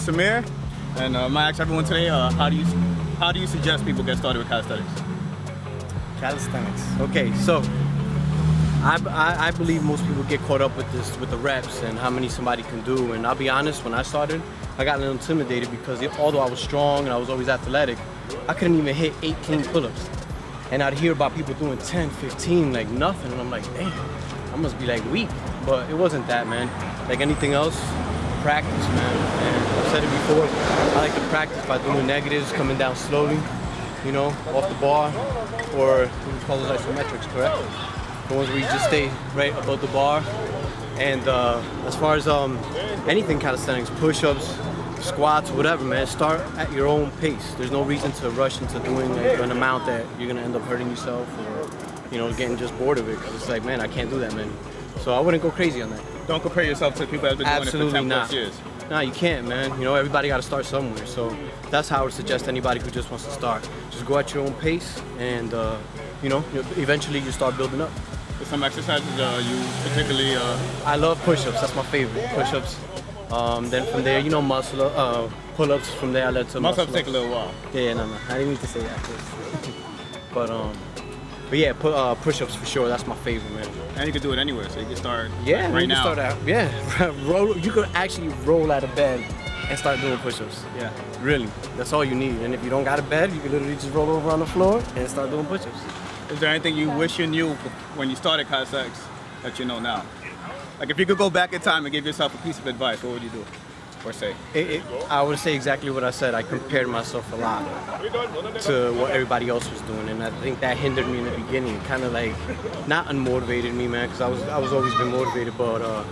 with Samir, and I'm gonna ask everyone today, how do you suggest people get started with calisthenics? Calisthenics. Okay, so I believe most people get caught up with this, with the reps and how many somebody can do. And I'll be honest, when I started, I got a little intimidated because although I was strong and I was always athletic, I couldn't even hit 18 pull-ups. And I'd hear about people doing 10, 15, like nothing, and I'm like, damn, I must be like weak. But it wasn't that, man. Like anything else, practice, man. And I've said it before, I like to practice by doing negatives, coming down slowly, you know, off the bar, or we call those isometrics, correct? The ones where you just stay right above the bar. And as far as anything calisthenics, push-ups, squats, whatever, man, start at your own pace. There's no reason to rush into doing like, an amount that you're gonna end up hurting yourself or, you know, getting just bored of it. Because it's like, man, I can't do that, man. So I wouldn't go crazy on that. Don't compare yourself to people that have been doing it for 10 plus years. Nah, you can't, man. You know, everybody got to start somewhere. So that's how I would suggest anybody who just wants to start. Just go at your own pace, and you know, eventually you start building up. So some exercises you particularly. I love push-ups. That's my favorite. Push-ups. Then from there, you know, pull-ups. From there, I led to muscle-ups. Take a little while. Yeah, no. I didn't mean to say that. But yeah, push-ups for sure. That's my favorite, man. And you can do it anywhere, so you can start. Yeah, right now. Start out. Yeah, you could actually roll out of bed and start doing push-ups. Yeah, really. That's all you need. And if you don't got a bed, you can literally just roll over on the floor and start doing push-ups. Is there anything you wish you knew when you started calisthenics that you know now? Like if you could go back in time and give yourself a piece of advice, what would you do or say? I would say exactly what I said. I compared myself a lot to what everybody else was doing, and I think that hindered me in the beginning. Kind of like not unmotivated me, man, because I was always been motivated, but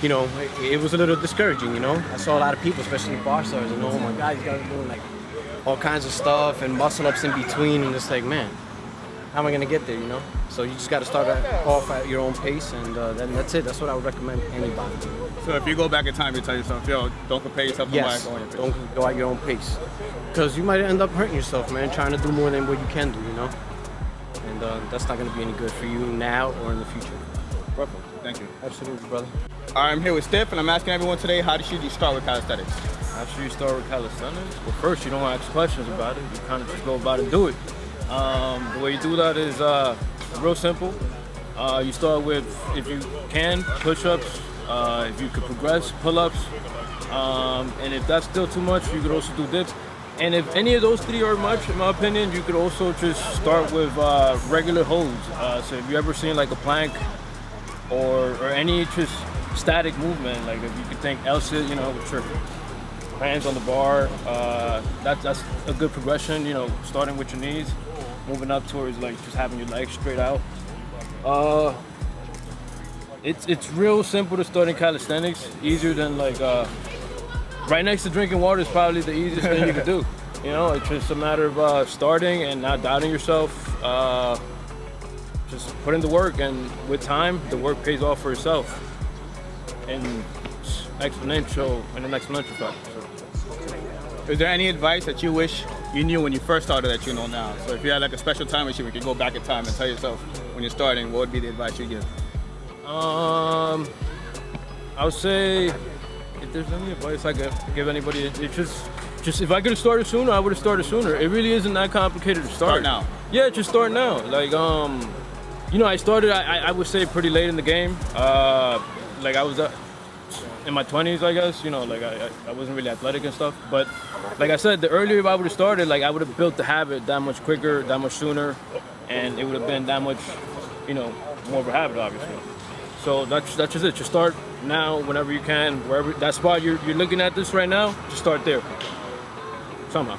you know, it was a little discouraging. You know, I saw a lot of people, especially barstarzz, and oh my God, these guys are doing like all kinds of stuff and muscle ups in between, and it's like, man, how am I gonna get there, you know? So you just gotta start off at your own pace, and then that's it. That's what I would recommend anybody. So if you go back in time, you tell yourself, yo, don't compare yourself to yes, don't go at your own pace. Because you might end up hurting yourself, man, trying to do more than what you can do, you know? And that's not gonna be any good for you now or in the future. Perfect, thank you. Absolutely, brother. All right, I'm here with Stiff, and I'm asking everyone today, how should you start with calisthenics? How should you start with calisthenics? Well, first, you don't ask questions about it. You kind of just go about it and do it. The way you do that is real simple. You start with, if you can, push-ups. If you could progress, pull-ups. And if that's still too much, you could also do dips. And if any of those three are much, in my opinion, you could also just start with regular holds. So if you ever seen like a plank or any just static movement, like if you could think L-sit, you know, with your hands on the bar, that's a good progression, you know, starting with your knees, moving up towards like just having your legs straight out. It's real simple to start in calisthenics, easier than like, right next to drinking water is probably the easiest thing you can do. You know, it's just a matter of starting and not doubting yourself. Just put in the work, and with time, the work pays off for yourself. And it's exponential, in an exponential factor. Is there any advice that you wish you knew when you first started that you know now? So if you had like a special time machine, we could go back in time and tell yourself when you're starting, what would be the advice you'd give? I would say, if there's any advice I could give anybody, it's just if I could have started sooner, I would have started sooner. It really isn't that complicated to start. Start now. Yeah, just start now. Like, you know, I started, I would say pretty late in the game. Like I was in my 20s, I guess, you know, like I wasn't really athletic and stuff. But like I said, the earlier I would have started, like I would have built the habit that much quicker, that much sooner, and it would have been that much, you know, more of a habit, obviously. So that's just it. Just start now, whenever you can, wherever that spot you're looking at this right now. Just start there. Somehow.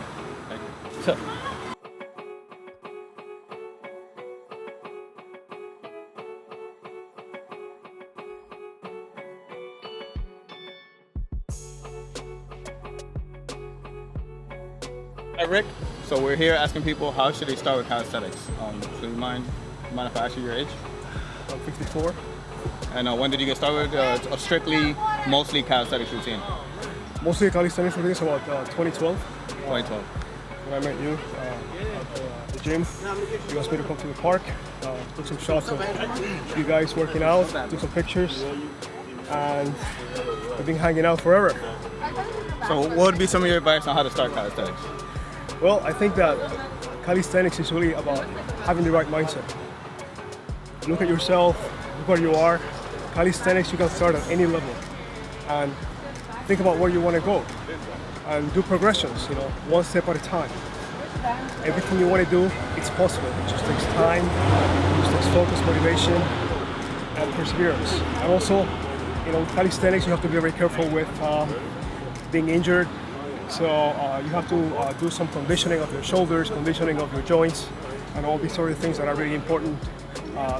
Hi, Rick. So we're here asking people, how should they start with calisthenics? So you mind if I ask you your age? I'm 54. And when did you get started with a strictly, mostly calisthenics routine? Mostly calisthenics routine is about 2012. 2012. When I met you at the gym, you asked me to come to the park, took some shots of you guys working out, took some pictures. and we've been hanging out forever. So what would be some of your advice on how to start calisthenics? Well, I think that calisthenics is really about having the right mindset. Look at yourself, look where you are. Calisthenics, you can start at any level. And think about where you want to go. And do progressions, one step at a time. Everything you want to do, it's possible. It just takes time, it just takes focus, motivation, and perseverance. And also, calisthenics, you have to be very careful with being injured. So you have to do some conditioning of your shoulders, conditioning of your joints, and all these sort of things that are really important.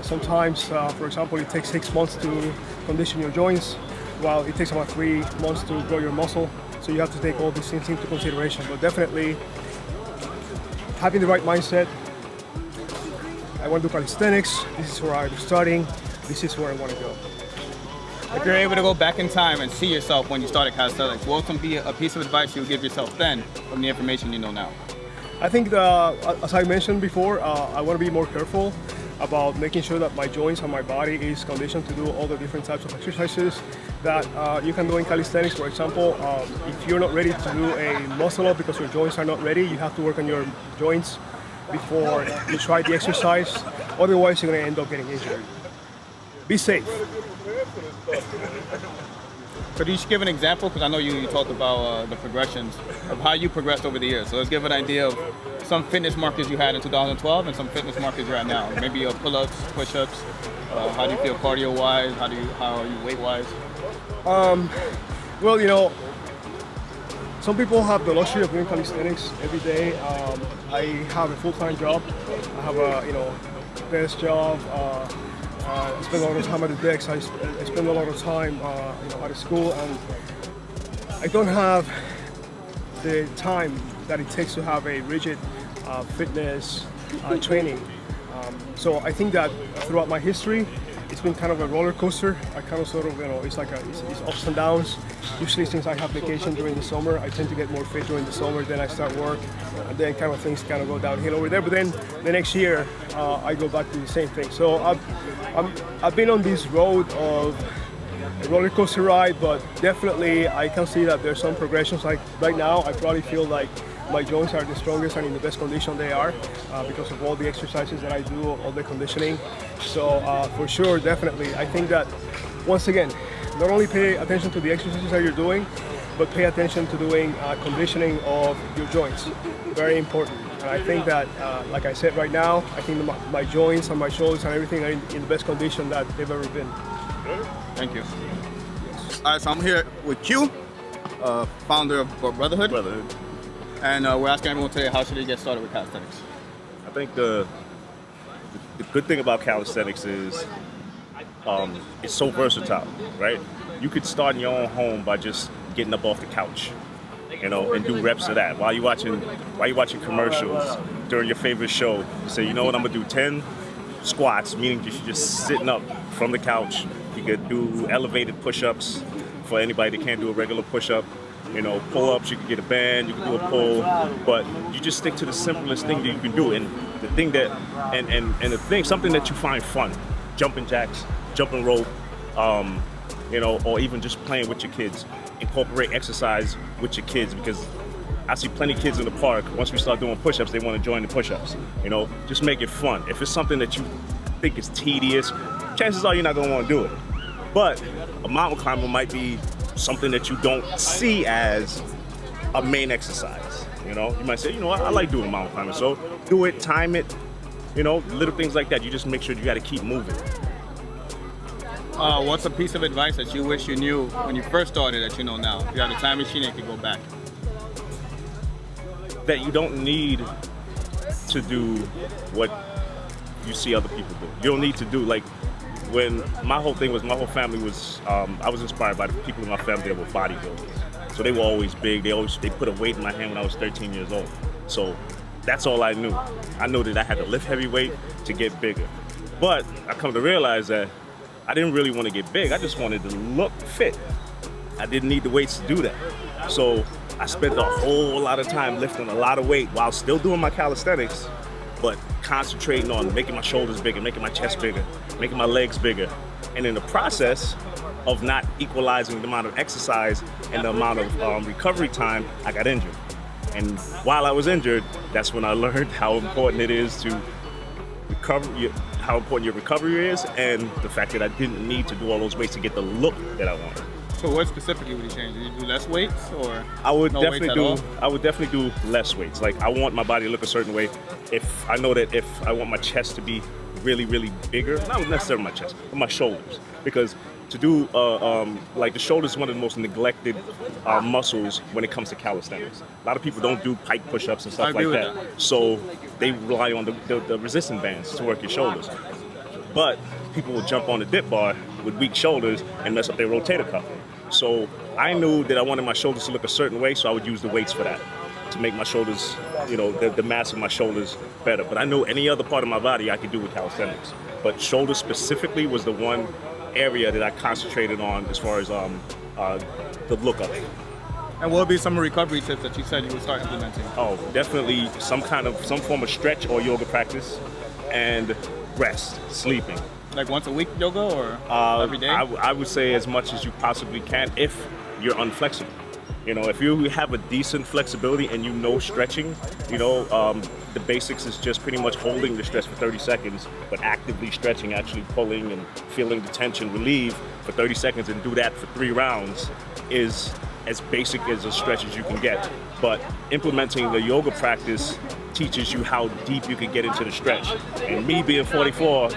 Sometimes, for example, it takes 6 months to condition your joints, while it takes about 3 months to grow your muscle. So you have to take all these things into consideration. But definitely, having the right mindset. I want to do calisthenics. This is where I'm starting. This is where I want to go. If you're able to go back in time and see yourself when you started calisthenics, what would be a piece of advice you would give yourself then from the information you know now? I think, as I mentioned before, I want to be more careful about making sure that my joints and my body is conditioned to do all the different types of exercises that you can do in calisthenics. For example, if you're not ready to do a muscle up because your joints are not ready, you have to work on your joints before you try the exercise. Otherwise, you're going to end up getting injured. Be safe. Could you just give an example? Because I know you talked about the progressions of how you progressed over the years. So let's give an idea of some fitness markers you had in 2012 and some fitness markers you're at now. Maybe pull-ups, push-ups. How do you feel cardio-wise? How are you weight-wise? Well, some people have the luxury of doing calisthenics every day. I have a full-time job. I have a desk job. I spend a lot of time at the decks. I spend a lot of time at a school, and I don't have the time that it takes to have a rigid fitness training. So I think that throughout my history, it's been kind of a roller coaster. I kind of sort of, it's like it's ups and downs. Usually since I have vacation during the summer, I tend to get more fit during the summer, then I start work, and then kind of things kind of go downhill over there. But then the next year, I go back to the same thing. So I've been on this road of a roller coaster ride, but definitely I can see that there's some progressions. Like right now, I probably feel like my joints are the strongest and in the best condition they are because of all the exercises that I do, all the conditioning. So for sure, definitely, I think that once again, not only pay attention to the exercises that you're doing, but pay attention to doing conditioning of your joints. Very important. And I think that, like I said right now, I think my joints and my shoulders and everything are in the best condition that they've ever been. Thank you. All right, so I'm here with Q, founder of Brotherhood. And we're asking everyone today, how should they get started with calisthenics? I think the good thing about calisthenics is it's so versatile, right? You could start in your own home by just getting up off the couch, and do reps of that. While you're watching commercials during your favorite show, you say, you know what, I'm gonna do 10 squats, meaning you're just sitting up from the couch. You could do elevated push-ups for anybody that can't do a regular push-up. Pull-ups, you can get a band, you can do a pull, but you just stick to the simplest thing that you can do. And the thing that, something that you find fun, jumping jacks, jumping rope, or even just playing with your kids. Incorporate exercise with your kids, because I see plenty of kids in the park, once we start doing push-ups, they want to join the push-ups. Just make it fun. If it's something that you think is tedious, chances are you're not going to want to do it. But a mountain climber might be something that you don't see as a main exercise. You might say, I like doing mountain climbing, so do it, time it, little things like that. You just make sure you got to keep moving. What's a piece of advice that you wish you knew when you first started that you know now? If you had a time machine and you could go back. That you don't need to do what you see other people do. You don't need to do, like, when my whole family was, I was inspired by the people in my family that were bodybuilders. So they were always big. They put a weight in my hand when I was 13 years old. So that's all I knew. I knew that I had to lift heavy weight to get bigger. But I come to realize that I didn't really want to get big. I just wanted to look fit. I didn't need the weights to do that. So I spent a whole lot of time lifting a lot of weight while still doing my calisthenics, but concentrating on making my shoulders bigger, making my chest bigger, making my legs bigger. And in the process, of not equalizing the amount of exercise and the amount of recovery time, I got injured. And while I was injured, that's when I learned how important it is to recover, how important your recovery is, and the fact that I didn't need to do all those weights to get the look that I wanted. So what specifically would you change? Would you do less weights, or I would no definitely weights at do. all? I would definitely do less weights. Like I want my body to look a certain way. If I know that if I want my chest to be really, really bigger, not necessarily my chest, but my shoulders, because to do like the shoulder is one of the most neglected muscles when it comes to calisthenics. A lot of people don't do pike push-ups and stuff like that. So they rely on the resistance bands to work your shoulders. But people will jump on the dip bar with weak shoulders and mess up their rotator cuff. So I knew that I wanted my shoulders to look a certain way, so I would use the weights for that, to make my shoulders, you know, the mass of my shoulders better. But I knew any other part of my body I could do with calisthenics. But shoulders specifically was the one area that I concentrated on as far as the look of it. And what would be some recovery tips that you said you would start implementing? Oh, definitely some form of stretch or yoga practice, and rest, sleeping. Like once a week yoga, or every day? I would say as much as you possibly can if you're unflexible. You know, if you have a decent flexibility and you know stretching, you know, the basics is just pretty much holding the stretch for 30 seconds, but actively stretching, actually pulling and feeling the tension relieve for 30 seconds and do that for 3 rounds is as basic as a stretch as you can get. But implementing the yoga practice teaches you how deep you can get into the stretch. And me being 44,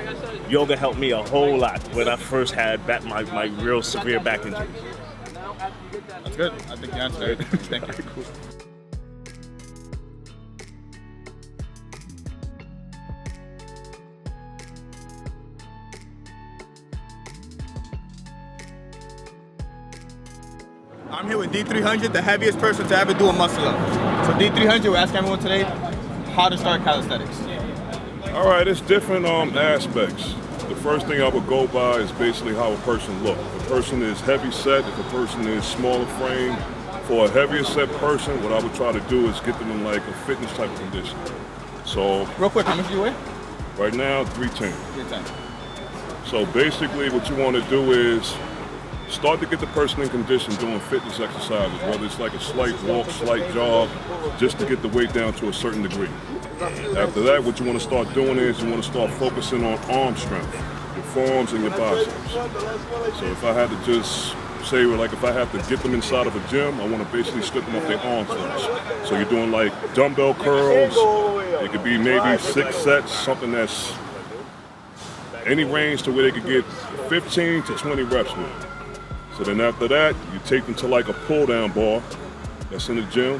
yoga helped me a whole lot when I first had my real severe back injury. That's good. I think you answered it. Thank you. Cool. I'm here with D300, the heaviest person to ever do a muscle up. So D300, we're asking everyone today how to start calisthenics. All right, it's different aspects. The first thing I would go by is basically how a person looks. If a person is heavy set, if a person is smaller frame, for a heavier set person, what I would try to do is get them in like a fitness type of condition. So, Real quick, how much do you weigh? right now, 310. 310. So basically what you want to do is start to get the person in condition doing fitness exercises, whether it's like a slight walk, slight jog, just to get the weight down to a certain degree. After that, what you want to start doing is you want to start focusing on arm strength, your forearms and your biceps. So if I had to just say, like if I have to get them inside of a gym, I want to basically strip them off their arms first. So you're doing like dumbbell curls, it could be maybe 6 sets, something that's any range to where they could get 15 to 20 reps with. So then after that, you take them to like a pull down bar that's in the gym,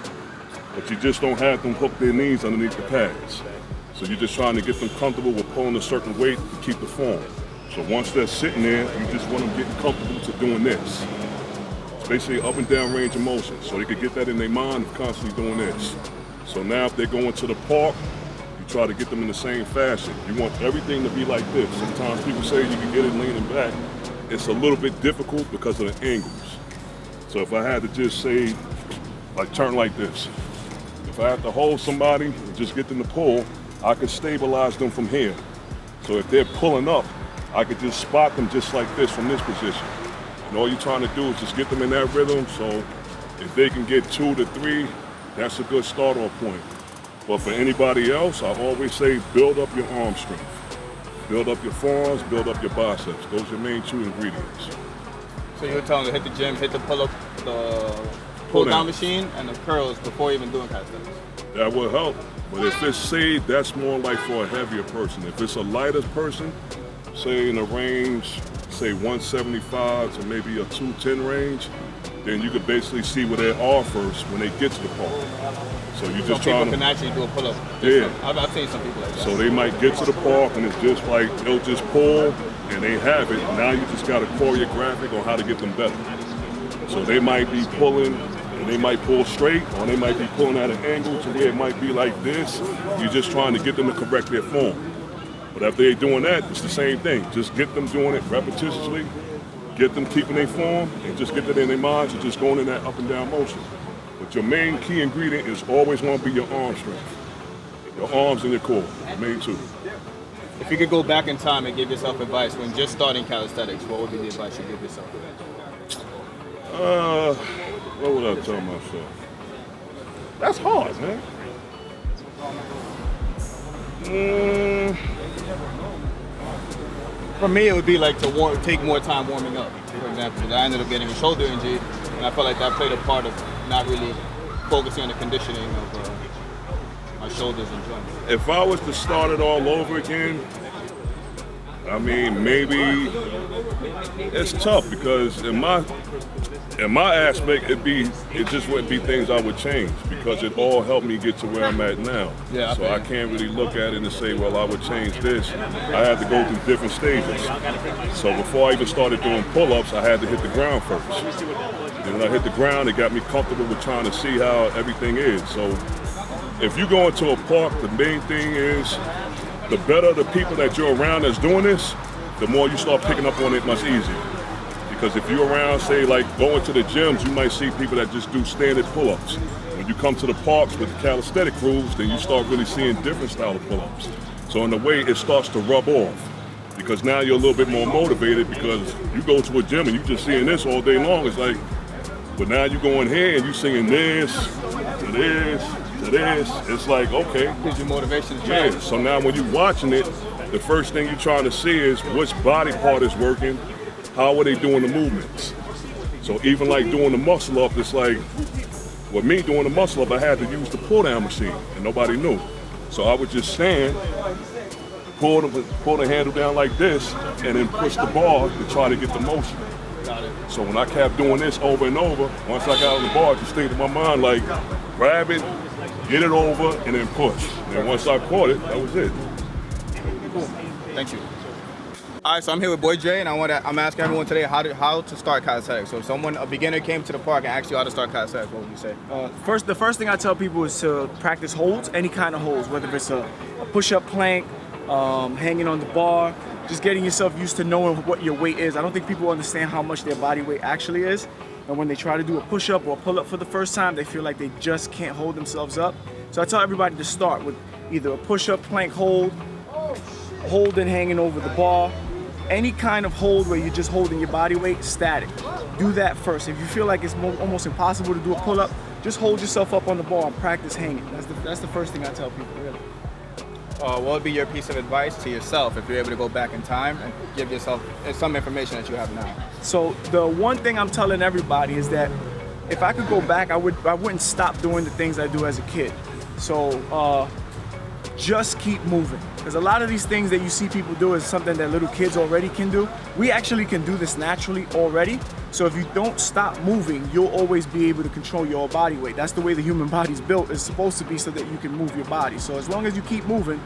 but you just don't have them hook their knees underneath the pads. So you're just trying to get them comfortable with pulling a certain weight to keep the form. So once they're sitting there, you just want them getting comfortable to doing this. It's basically up and down range of motion, so they could get that in their mind of constantly doing this. So now if they're going to the park, you try to get them in the same fashion. You want everything to be like this. Sometimes people say you can get it leaning back. It's a little bit difficult because of the angles. So if I had to just say, like turn like this, if I had to hold somebody and just get them to pull, I could stabilize them from here. So if they're pulling up, I could just spot them just like this from this position. And all you're trying to do is just get them in that rhythm. So if they can get 2 to 3, that's a good start off point. But for anybody else, I always say build up your arm strength. Build up your forearms, build up your biceps. Those are your main 2 ingredients. So you would tell them to hit the gym, hit the pull down machine, and the curls before even doing calisthenics. That will help. But if it's say that's more like for a heavier person. If it's a lighter person, say in a range, say 175 to maybe a 210 range, then you could basically see where they are first when they get to the park. So you just trying to. People can actually do a pull-up. Yeah. I've seen some people like that. So they might get to the park and it's just like they'll just pull and they have it. Now you just got a choreographic on how to get them better. So they might be pulling and they might pull straight, or they might be pulling at an angle to where it might be like this. You're just trying to get them to correct their form. But after they're doing that, it's the same thing. Just get them doing it repetitiously, get them keeping their form, and just get that in their minds and just going in that up and down motion. But your main key ingredient is always going to be your arm strength. Your arms and your core, the main 2. If you could go back in time and give yourself advice when just starting calisthenics, what would be the advice you give yourself? What would I tell myself? That's hard, man. For me, it would be like to take more time warming up. For example, 'cause I ended up getting a shoulder injury, and I felt like that played a part of not really focusing on the conditioning of my shoulders and joints. If I was to start it all over again, I mean, maybe it's tough because in my aspect, it just wouldn't be things I would change because it all helped me get to where I'm at now. Yeah, so I can't really look at it and say, well, I would change this. I had to go through different stages. So before I even started doing pull-ups, I had to hit the ground first. And when I hit the ground, it got me comfortable with trying to see how everything is. So if you go into a park, the main thing is the better the people that you're around that's doing this, the more you start picking up on it much easier. Because if you're around, say, like going to the gyms, you might see people that just do standard pull-ups. When you come to the parks with the calisthenic rules, then you start really seeing different style of pull-ups. So in a way, it starts to rub off. Because now you're a little bit more motivated because you go to a gym and you're just seeing this all day long. It's like, but now you go in here and you're singing this, to this, to this. It's like, okay. Gives you motivation to train. Yeah, so now when you're watching it, the first thing you're trying to see is which body part is working, how are they doing the movements. So even like doing the muscle up, it's like, with me doing the muscle up, I had to use the pull down machine and nobody knew. So I would just stand, pull the handle down like this, and then push the bar to try to get the motion. So when I kept doing this over and over, once I got on the bar, it just stayed in my mind like, grab it, get it over, and then push. And once I caught it, that was it. Cool. Thank you. All right, so I'm here with Boy Dre, and I'm asking everyone today how to start calisthenics. So if a beginner came to the park and asked you how to start calisthenics, what would you say? The first thing I tell people is to practice holds, any kind of holds, whether it's a push-up plank, hanging on the bar, just getting yourself used to knowing what your weight is. I don't think people understand how much their body weight actually is. And when they try to do a push-up or a pull-up for the first time, they feel like they just can't hold themselves up. So I tell everybody to start with either a push-up plank hold and hanging over the bar, any kind of hold where you're just holding your body weight static. Do that first. If you feel like it's almost impossible to do a pull-up, just hold yourself up on the bar and practice hanging. That's the first thing I tell people, really. What would be your piece of advice to yourself if you're able to go back in time and give yourself some information that you have now? So the one thing I'm telling everybody is that if I could go back, I wouldn't stop doing the things I do as a kid. So just keep moving. Because a lot of these things that you see people do is something that little kids already can do. We actually can do this naturally already. So if you don't stop moving, you'll always be able to control your body weight. That's the way the human body's built. It's supposed to be so that you can move your body. So as long as you keep moving,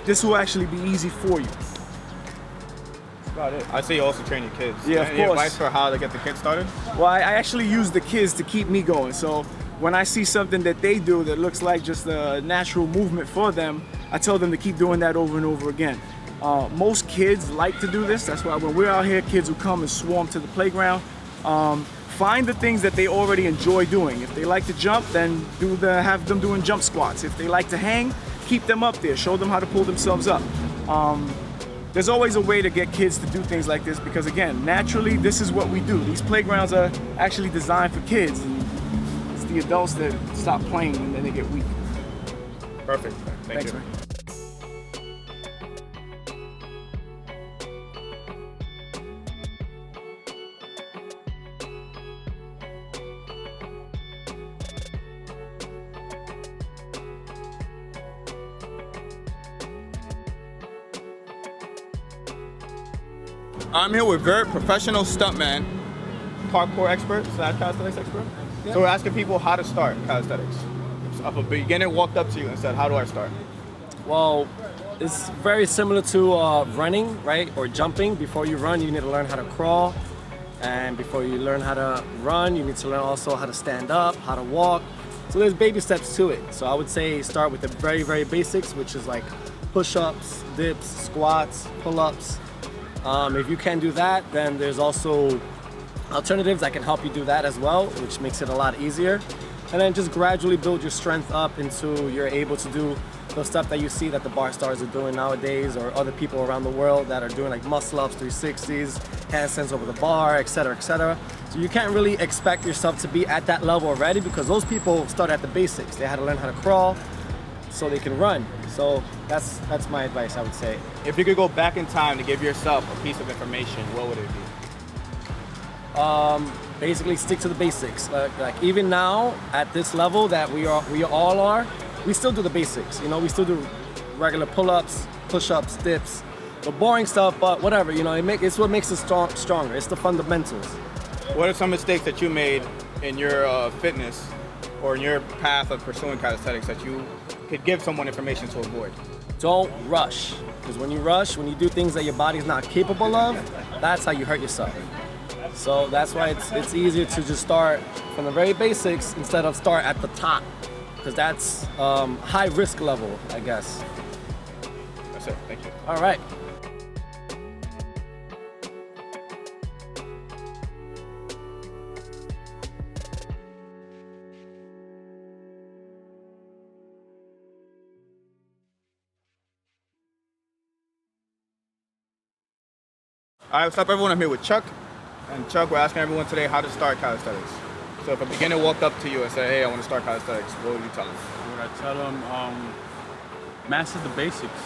this will actually be easy for you. That's about it. I see you also train your kids. Yeah, of Any course. advice for how to get the kids started? Well, I actually use the kids to keep me going. So when I see something that they do that looks like just a natural movement for them, I tell them to keep doing that over and over again. Most kids like to do this. That's why when we're out here, kids will come and swarm to the playground. Find the things that they already enjoy doing. If they like to jump, then have them doing jump squats. If they like to hang, keep them up there. Show them how to pull themselves up. There's always a way to get kids to do things like this because, again, naturally, this is what we do. These playgrounds are actually designed for kids. And it's the adults that stop playing and then they get weak. Perfect. Thanks, Thanks, you. man. I'm here with very professional stuntman, parkour expert, / calisthenics expert. Yeah. So we're asking people how to start calisthenics. If a beginner walked up to you and said, how do I start? Well, it's very similar to running, right? Or jumping. Before you run, you need to learn how to crawl. And before you learn how to run, you need to learn also how to stand up, how to walk. So there's baby steps to it. So I would say start with the very, very basics, which is like push-ups, dips, squats, pull-ups. If you can do that, then there's also alternatives that can help you do that as well, which makes it a lot easier. And then just gradually build your strength up until you're able to do the stuff that you see that the barstarzz are doing nowadays, or other people around the world that are doing like muscle-ups, 360s, handstands over the bar, etc., etc. So you can't really expect yourself to be at that level already, because those people start at the basics. They had to learn how to crawl so they can run. So that's my advice, I would say. If you could go back in time to give yourself a piece of information, what would it be? Basically stick to the basics. Like even now at this level that we all are, we still do the basics. You know, we still do regular pull-ups, push-ups, dips, the boring stuff, but whatever, you know, it's what makes us stronger. It's the fundamentals. What are some mistakes that you made in your fitness or in your path of pursuing calisthenics that you could give someone information to avoid? Don't rush, because when you rush, when you do things that your body's not capable of, that's how you hurt yourself. So that's why it's easier to just start from the very basics instead of start at the top, because that's high risk level, I guess. That's it, thank you. All right. All right, what's up everyone? I'm here with Chuck. And Chuck, we're asking everyone today how to start calisthenics. So if a beginner walked up to you and said, hey, I want to start calisthenics, what would you tell them? What I tell them, master the basics.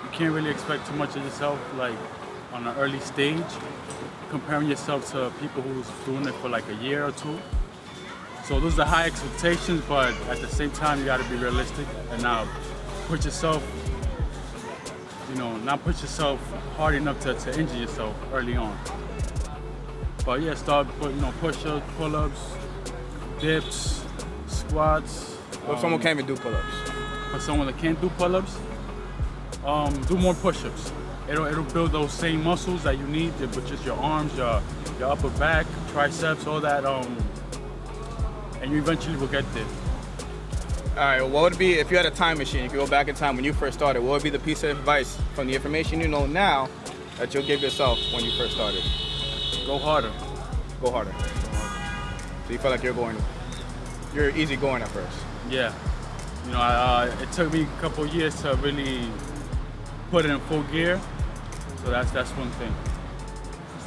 You can't really expect too much of yourself, like on an early stage, comparing yourself to people who's doing it for like a year or two. So those are high expectations, but at the same time, you got to be realistic and not put yourself, not push yourself hard enough to injure yourself early on. But yeah, start push-ups, pull-ups, dips, squats. What if someone can't even do pull-ups? For someone that can't do pull-ups, do more push-ups. It'll build those same muscles that you need, but just your arms, your upper back, triceps, all that, and you eventually will get there. All right, what would it be if you had a time machine, if you go back in time when you first started, what would be the piece of advice from the information you know now that you'll give yourself when you first started? Go harder. Go harder. So you feel like you're easy going at first? Yeah. It took me a couple of years to really put it in full gear. So that's one thing.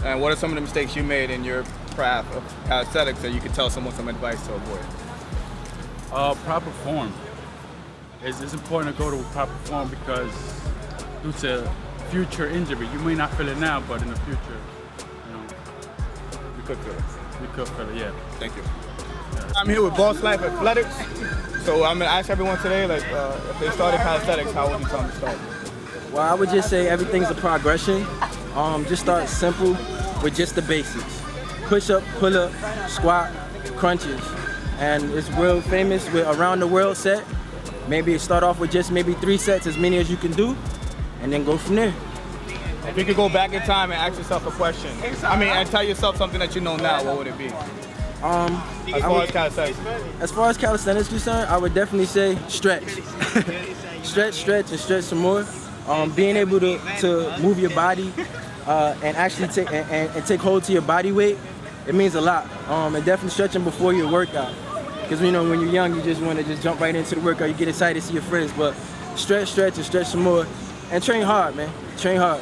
And what are some of the mistakes you made in your craft of calisthenics that you could tell someone some advice to avoid? Proper form. It's important to go to proper form because due to future injury, you may not feel it now, but in the future, you could feel it. You could feel it, yeah. Thank you. Yeah. I'm here with Boss Life Athletics. So I'm gonna ask everyone today, if they started calisthenics, how would you tell them to start? Well, I would just say everything's a progression. Just start simple with just the basics. Push up, pull up, squat, crunches. And it's real famous with around the world set. Maybe start off with just maybe 3 sets, as many as you can do, and then go from there. If you could go back in time and ask yourself a question, and tell yourself something that you know now, what would it be? As far as calisthenics? As far as calisthenics is concerned, I would definitely say stretch. stretch, and stretch some more. Being able to move your body and actually take hold to your body weight, it means a lot. And definitely stretching before your workout. Because when you're young, you just want to just jump right into the workout. You get excited to see your friends, but stretch, and stretch some more. And train hard, man. Train hard.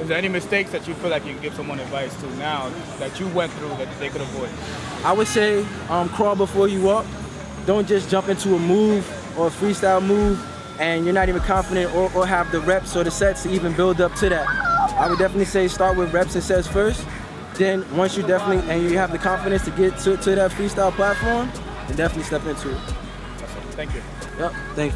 Is there any mistakes that you feel like you can give someone advice to now that you went through that they could avoid? I would say crawl before you walk. Don't just jump into a move or a freestyle move and you're not even confident or have the reps or the sets to even build up to that. I would definitely say start with reps and sets first. Then once you have the confidence to get to that freestyle platform, then definitely step into it. Thank you. Yep, thanks.